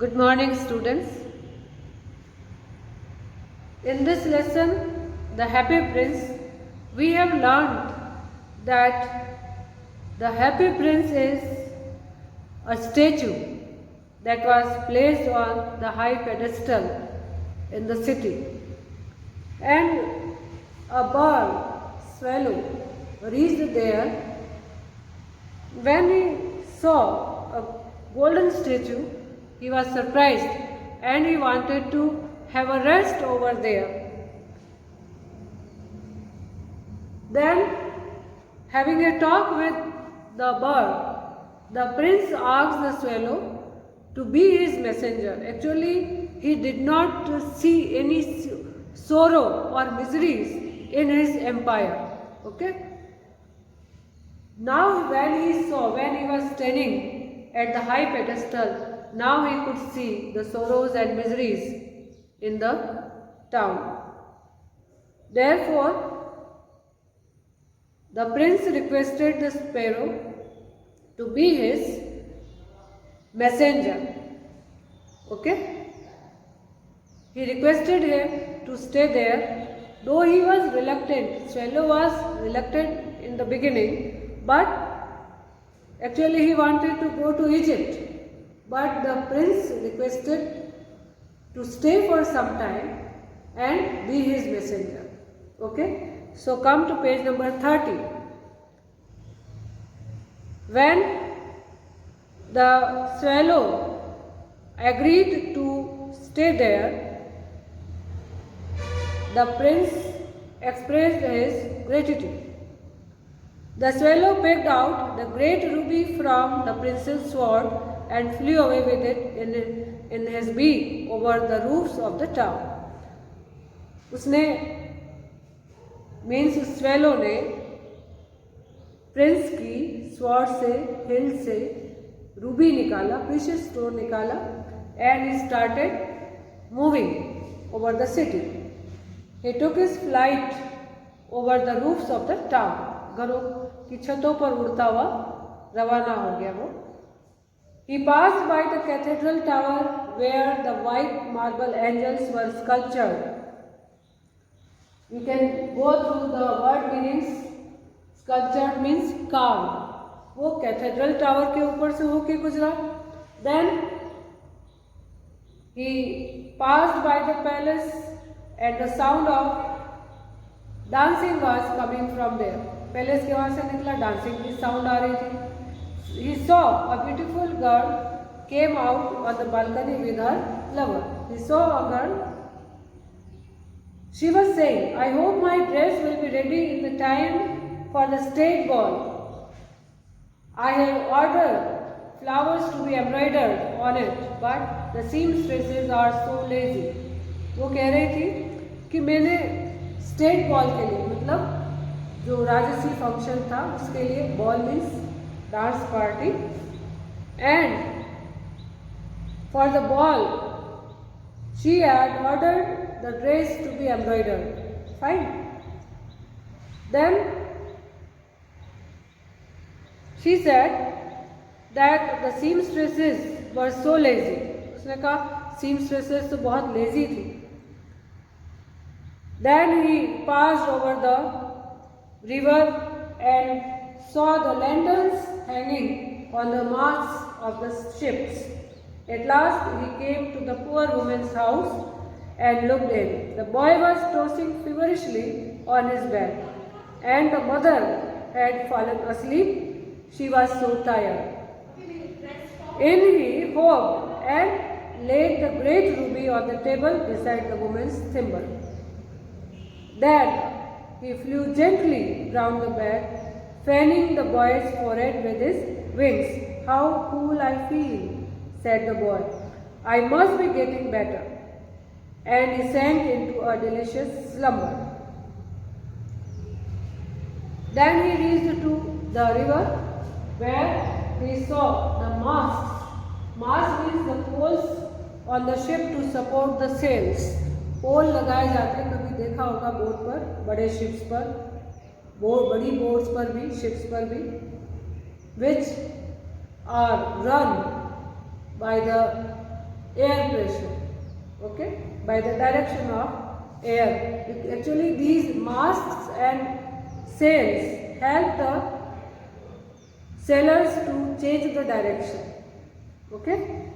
Good morning, students. In this lesson, The Happy Prince, we have learned that the Happy Prince is a statue that was placed on the high pedestal in the city, and a bird, swallow, reached there. When he saw a golden statue, he was surprised and he wanted to have a rest over there. Then, having a talk with the bird, the prince asked the swallow to be his messenger. Actually, he did not see any sorrow or miseries in his empire. Okay? Now when he was standing at the high pedestal, now he could see the sorrows and miseries in the town. Therefore, the prince requested the sparrow to be his messenger. Okay? He requested him to stay there, though he was reluctant. Swallow was reluctant in the beginning, but actually he wanted to go to Egypt. But the prince requested to stay for some time and be his messenger. Okay? So come to page number 30. When the swallow agreed to stay there, the prince expressed his gratitude. The swallow picked out the great ruby from the prince's sword and flew away with it in his beak over the roofs of the town. उसने means swallow ने Prince की sword से हिल से Ruby निकाला, precious stone निकाला, and he started moving over the city. He took his flight over the roofs of the town. घरों की छतों पर उड़ता हुआ रवाना हो गया वो. He passed by the cathedral tower where the white marble angels were sculptured. We can go through the word meanings. Sculptured means carved. वो cathedral tower के ऊपर से होके गुजरा. Then he passed by the palace and the sound of dancing was coming from there. Palace के वहाँ से निकला, dancing की sound आ रही थी. He saw a beautiful girl came out on the balcony with her lover. He saw a girl. She was saying, I hope my dress will be ready in the time for the state ball. I have ordered flowers to be embroidered on it, but the seamstresses are so lazy. वो कह रही थी कि मैंने state ball के लिए, मतलब जो राजसी फंक्शन था उसके लिए, ball means dance party, and for the ball she had ordered the dress to be embroidered. Fine. Then she said that the seamstresses were so lazy. उसने कहा seamstresses तो बहुत lazy थी. Then he passed over the river and saw the lanterns hanging on the masts of the ships. At last he came to the poor woman's house and looked in. The boy was tossing feverishly on his bed, and the mother had fallen asleep. She was so tired. In he hopped and laid the great ruby on the table beside the woman's thimble. Then he flew gently round the bed, fanning the boy's forehead with his wings. How cool I feel, said the boy. I must be getting better. And he sank into a delicious slumber. Then he reached to the river where he saw the masts. Mast means the poles on the ship to support the sails. पोल लगाए जाते हैं, कभी देखा होगा boat पर, बड़े ships पर, बड़ी बोट्स पर भी, शिप्स पर भी, which are run by the air pressure, okay, by the direction of air. Actually these masts and sails help the sailors to change the direction, okay.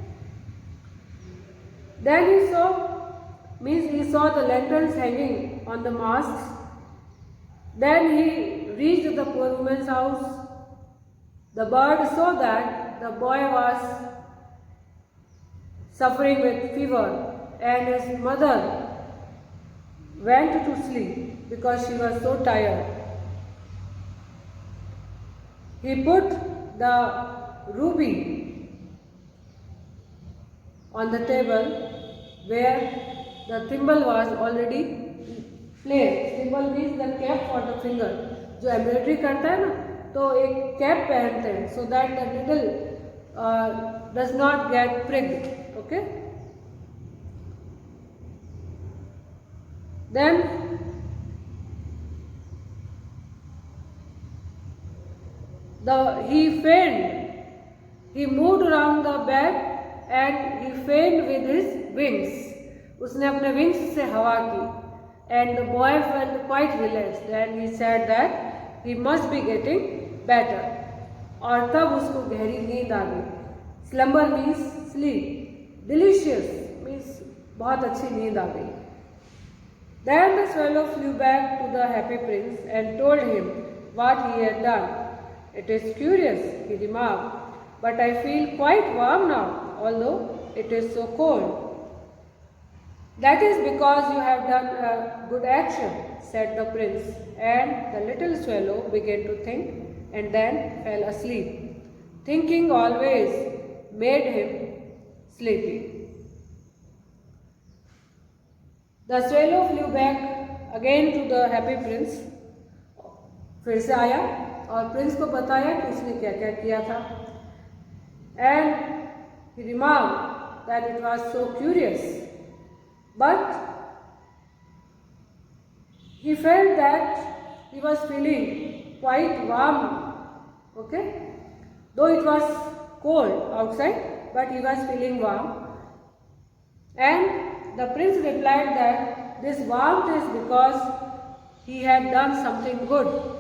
Then he saw the lanterns hanging on the masts. Then he reached the poor woman's house. The bird saw that the boy was suffering with fever and his mother went to sleep because she was so tired. He put the ruby on the table where the thimble was already placed. Thimble means the cap for the finger. जो embroidery करता है ना, तो एक cap पहनते हैं so that the needle does not get pricked. Okay. Then he fanned. He moved around the bed and he fanned with his wings. उसने अपने wings से हवा की. And the boy felt quite relaxed and he said that he must be getting better. और तब उसको गहरी नींद आ गई. Slumber means sleep. Delicious means बहुत अच्छी नींद आ गई. Then the swallow flew back to the happy prince and told him what he had done. It is curious, he remarked, but I feel quite warm now, although it is so cold. That is because you have done a good action, said the prince, and the little swallow began to think and then fell asleep. Thinking always made him sleepy. The swallow flew back again to the happy prince. फिर से आया और Prince को बताया कि उसने क्या क्या किया था. And he remarked that it was so curious. But he felt that he was feeling quite warm, okay? Though it was cold outside, but he was feeling warm. And the prince replied that this warmth is because he had done something good.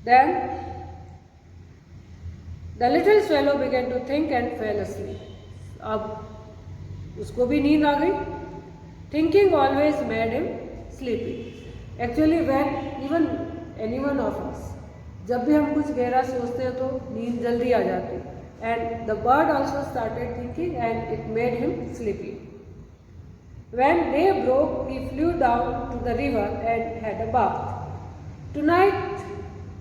Then the little swallow began to think and fell asleep. अब उसको भी नींद आ गई. Thinking always made him sleepy. Actually, when even any one of us, जब भी हम कुछ गहरा सोचते हैं तो नींद जल्दी आ जाती है. And the bird also started thinking and it made him sleepy. When day broke, he flew down to the river and had a bath. Tonight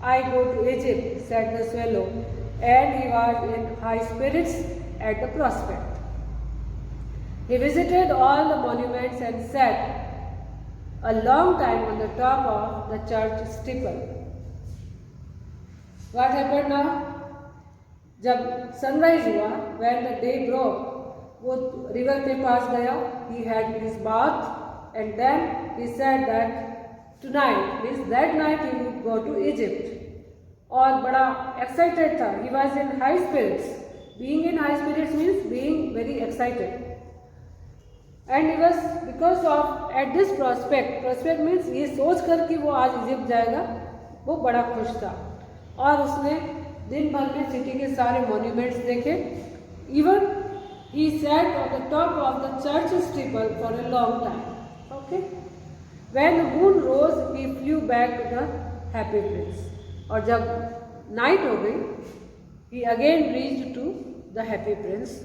I go to Egypt, said the swallow, and he was in high spirits at the prospect. He visited all the monuments and sat a long time on the top of the church steeple. What happened now? जब sunrise हुआ, when the day broke, वो river के पास गया. He had his bath and then he said that tonight means that night he would go to Egypt. और बड़ा excited था. He was in high spirits. Being in high spirits means being very excited. And he was because of at this prospect means ये सोच कर कि वो आज Egypt जाएगा, वो बड़ा खुश था. और उसने दिन भर में सिटी के सारे मॉन्यूमेंट्स देखे. Even he sat on the top of the church steeple for a long time. Okay. When the moon rose, he flew back to the happy prince. और जब नाइट हो गई, he again reached to the happy prince.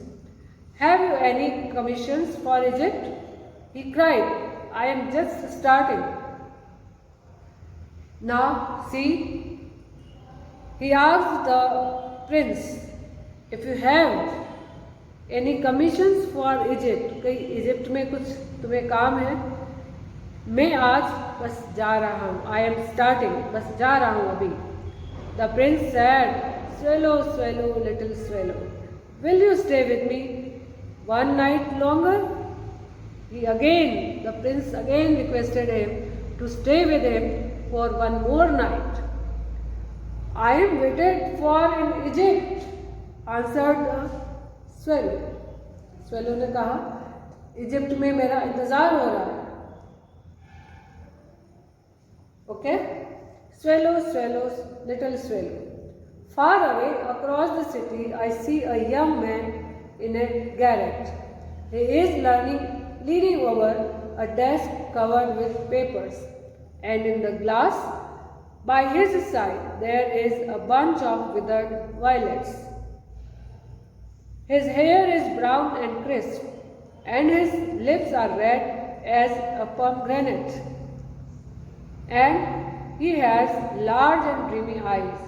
Have you any commissions for Egypt? He cried. I am just starting. Now see, he asked the prince, if you have any commissions for Egypt, कहीं Egypt में कुछ तुम्हें काम है? मैं आज बस जा रहा हूँ. I am starting. बस जा रहा हूँ अभी. The prince said, swallow, swallow, little swallow, will you stay with me one night longer? The prince again requested him to stay with him for one more night. I am waited for in Egypt, answered the swallow. swallow ने कहा Egypt में मेरा इंतजार हो रहा है. Okay? Swallow, swallow, little swallow. Far away across the city, I see a young man in a garret. He is leaning over a desk covered with papers, and in the glass by his side there is a bunch of withered violets. His hair is brown and crisp, and his lips are red as a pomegranate. And he has large and dreamy eyes.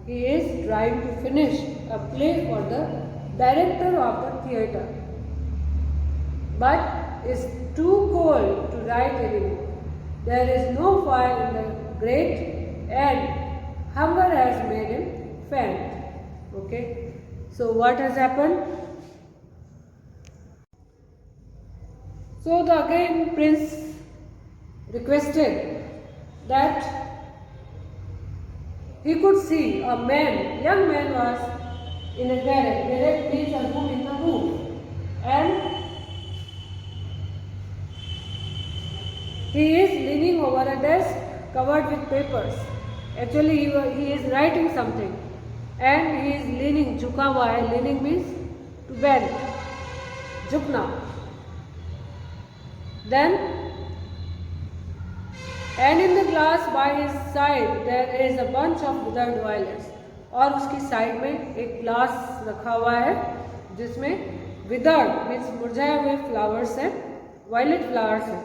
He is trying to finish a play for the director of the theatre, but is too cold to write anymore. There is no fire in the grate, and hunger has made him faint. Okay, so what has happened? So the again prince requested that he could see a man, young man was in a garret. Garret means a room in the roof, and he is leaning over a desk covered with papers. Actually he is writing something, and he is leaning, झुका हुआ है. Leaning means to bend, झुकना. Then and in the glass by his side there is a bunch of withered violets. और उसकी side में एक glass रखा हुआ है जिसमें withered मीन्स मुरझाए हुए फ्लावर्स हैं, वायलेट फ्लावर्स हैं.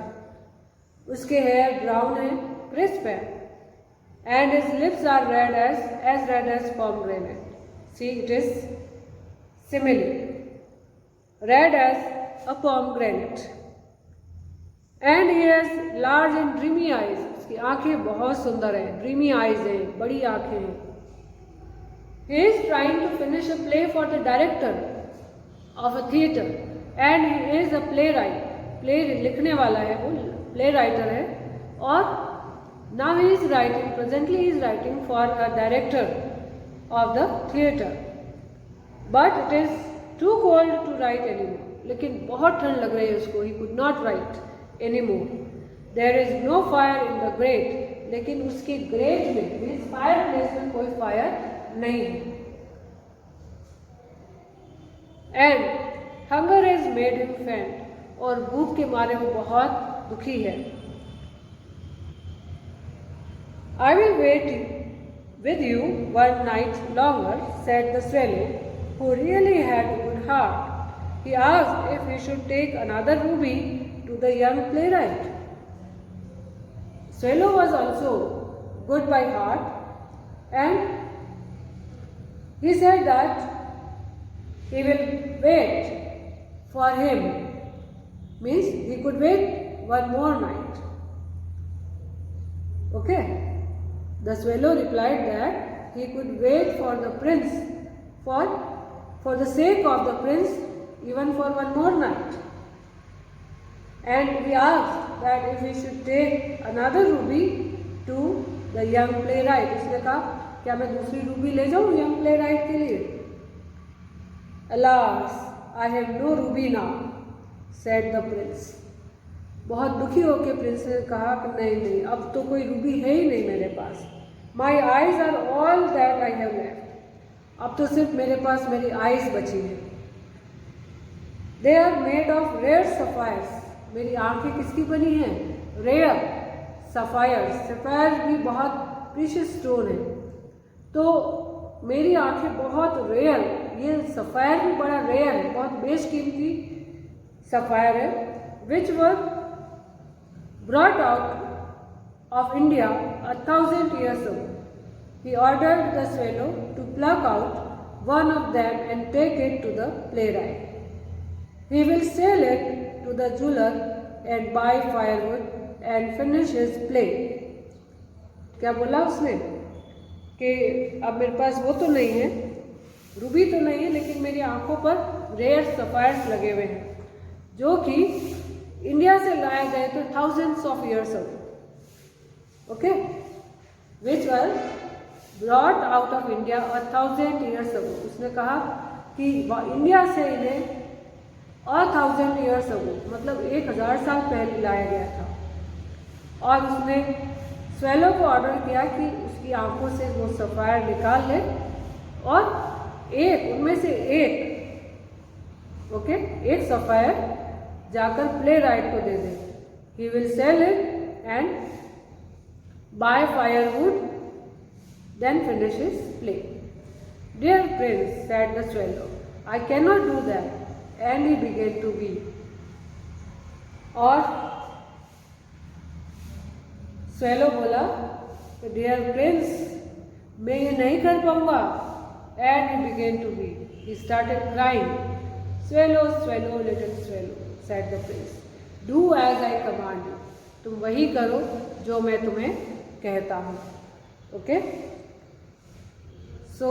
उसके हेयर ब्राउन है, क्रिस्प है, and his lips are red as pomegranate. See, it is simile, red as a pomegranate. And he has large and dreamy eyes. उसकी आंखें बहुत सुंदर हैं, dreamy eyes हैं, बड़ी आंखें हैं. He is trying to finish a play for the director of a theatre, and he is a playwright. Play लिखने वाला है, वो play writer है. और now he is writing, presently he is writing for a director of the theatre, but it is too cold to write anymore. लेकिन बहुत ठंड लग रही है उसको. He could not write anymore. There is no fire in the grate. लेकिन उसके great में मीन्स फायर प्लेस में कोई फायर नहीं है. And hunger has made him faint. और भूख के मारे वो बहुत दुखी है. I will wait with you one night longer, said the swallow, who really had a good heart. He asked if he should take another ruby to the young playwright. Swallow was also good by heart, and he said that he will wait for him, means he could wait one more night. Okay, the swallow replied that he could wait for the prince, for the sake of the prince, even for one more night. And he asked that if he should take another ruby to the young playwright. उसने कहा क्या मैं दूसरी Ruby ले जाऊँ young playwright के लिए? Alas, I have no ruby now, said the prince. बहुत दुखी होकर प्रिंस ने कहा कि नहीं, अब तो कोई रूबी है ही नहीं मेरे पास. My eyes are all that I have left. अब तो सिर्फ मेरे पास मेरी आइज बची है. They are made of rare sapphires. मेरी आंखें किसकी बनी हैं? Rare sapphire. सफ़ायर भी बहुत प्रीशियस स्टोन है. तो मेरी आंखें बहुत रेयर, ये सफ़ायर भी बड़ा रेयर है, बहुत बेशकीमती सफ़ायर है. Which were brought out of India 1000 years ago. He ordered the swallow to pluck out one of them and take it to the playwright. He will sell it to the jeweler and buy firewood and finish his play. क्या बोला उसने कि अब मेरे पास वो तो नहीं है, रूबी तो नहीं है, लेकिन मेरी आंखों पर रेयर सफ़ायर्स लगे हुए हैं जो कि इंडिया से लाए गए थे thousands of years ago. Okay, which were brought out of India 1000 years ago. उसने कहा कि इंडिया से इन्हें 1000 ईयर्स अगो, मतलब 1000 साल पहले लाया गया था। और उसने स्वेलो को ऑर्डर किया कि उसकी आंखों से वो सफ़ायर निकाल ले और उनमें से एक सफ़ायर जाकर प्ले राइट को दे दे। He will sell it and buy firewood, then finish his play. Dear prince, said the swallow, I cannot do that, and he began to weep. और स्वेलो बोला, डियर प्रिंस, मैं ये नहीं कर पाऊंगा। And he began to weep, he started crying. Swallow swallow little swallow, said the prince, do as I command you, तुम वही करो जो मैं तुम्हें कहता हूँ। ओके, सो